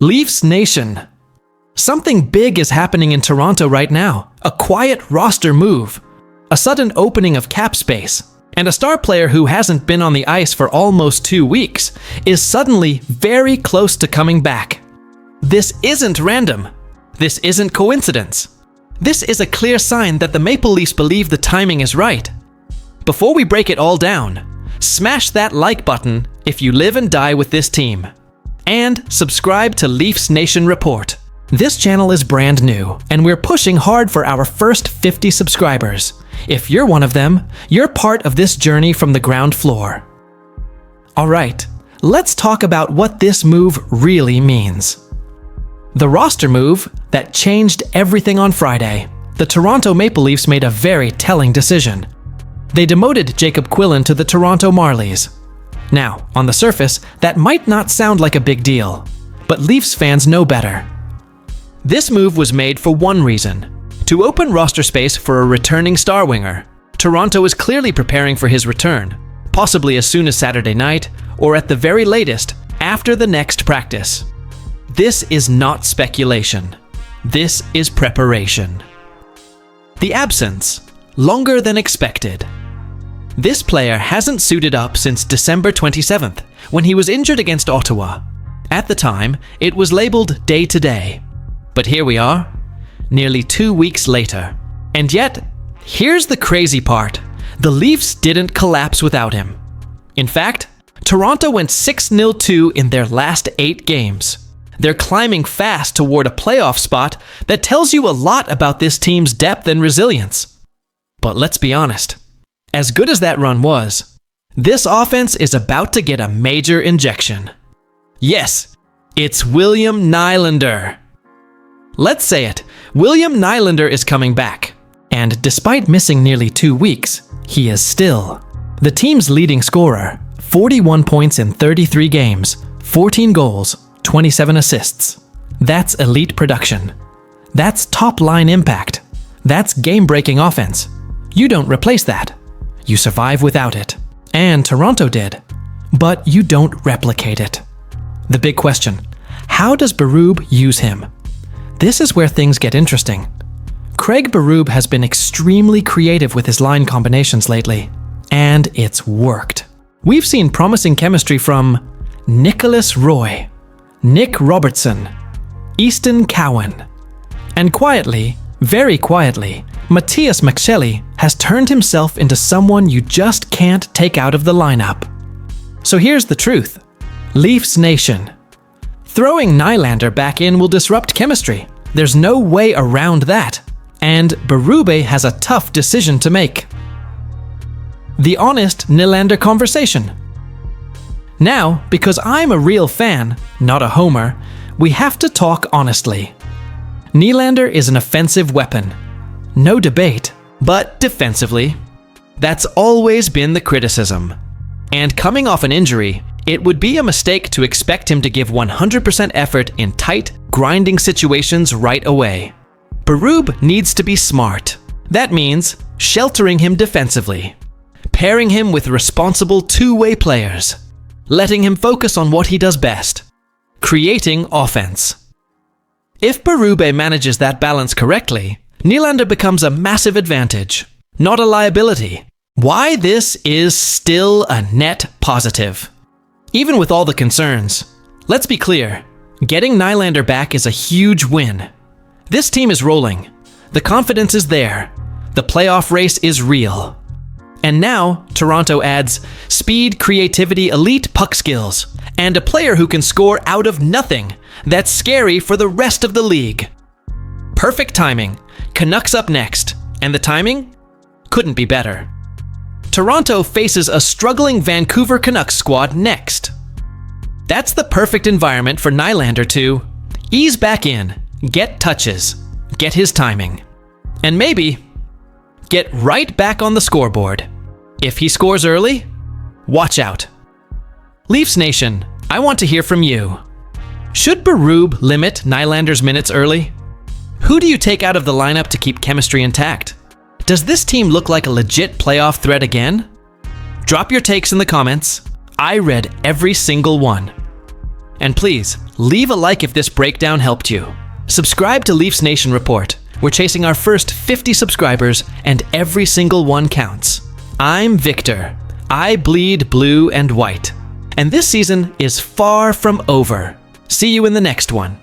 Leafs Nation. Something big is happening in Toronto right now. A quiet roster move, a sudden opening of cap space, and a star player who hasn't been on the ice for almost 2 weeks is suddenly very close to coming back. This isn't random. This isn't coincidence. This is a clear sign that the Maple Leafs believe the timing is right. Before we break it all down, smash that like button if you live and die with this team. And subscribe to Leafs Nation Report. This channel is brand new, and we're pushing hard for our first 50 subscribers. If you're one of them, you're part of this journey from the ground floor. Alright, let's talk about what this move really means. The roster move that changed everything on Friday. The Toronto Maple Leafs made a very telling decision. They demoted Jacob Quillan to the Toronto Marlies. Now, on the surface, that might not sound like a big deal, but Leafs fans know better. This move was made for one reason: to open roster space for a returning star winger. Toronto is clearly preparing for his return, possibly as soon as Saturday night, or at the very latest, after the next practice. This is not speculation. This is preparation. The absence, longer than expected. This player hasn't suited up since December 27th, when he was injured against Ottawa. At the time, it was labeled day-to-day. But here we are, nearly 2 weeks later. And yet, here's the crazy part. The Leafs didn't collapse without him. In fact, Toronto went 6-0-2 in their last 8 games. They're climbing fast toward a playoff spot that tells you a lot about this team's depth and resilience. But let's be honest. As good as that run was, this offense is about to get a major injection. Yes, it's William Nylander. Let's say it, William Nylander is coming back. And despite missing nearly 2 weeks, he is still the team's leading scorer. 41 points in 33 games, 14 goals, 27 assists. That's elite production. That's top-line impact. That's game-breaking offense. You don't replace that. You survive without it. And Toronto did. But you don't replicate it. The big question: how does Berube use him? This is where things get interesting. Craig Berube has been extremely creative with his line combinations lately. And it's worked. We've seen promising chemistry from Nicholas Roy, Nick Robertson, Easton Cowan. And quietly, very quietly, Matthias McShelly has turned himself into someone you just can't take out of the lineup. So here's the truth. Leafs Nation. Throwing Nylander back in will disrupt chemistry. There's no way around that. And Berube has a tough decision to make. The honest Nylander conversation. Now, because I'm a real fan, not a homer, we have to talk honestly. Nylander is an offensive weapon. No debate, but defensively. That's always been the criticism. And coming off an injury, it would be a mistake to expect him to give 100% effort in tight, grinding situations right away. Berube needs to be smart. That means sheltering him defensively, pairing him with responsible two-way players, letting him focus on what he does best, creating offense. If Berube manages that balance correctly, Nylander becomes a massive advantage, not a liability. Why this is still a net positive. Even with all the concerns, let's be clear, getting Nylander back is a huge win. This team is rolling. The confidence is there. The playoff race is real. And now, Toronto adds speed, creativity, elite puck skills, and a player who can score out of nothing. That's scary for the rest of the league. Perfect timing. Canucks up next. And the timing? Couldn't be better. Toronto faces a struggling Vancouver Canucks squad next. That's the perfect environment for Nylander to ease back in, get touches, get his timing, and maybe get right back on the scoreboard. If he scores early, watch out. Leafs Nation, I want to hear from you. Should Berube limit Nylander's minutes early? Who do you take out of the lineup to keep chemistry intact? Does this team look like a legit playoff threat again? Drop your takes in the comments. I read every single one. And please, leave a like if this breakdown helped you. Subscribe to Leafs Nation Report. We're chasing our first 50 subscribers, and every single one counts. I'm Victor. I bleed blue and white. And this season is far from over. See you in the next one.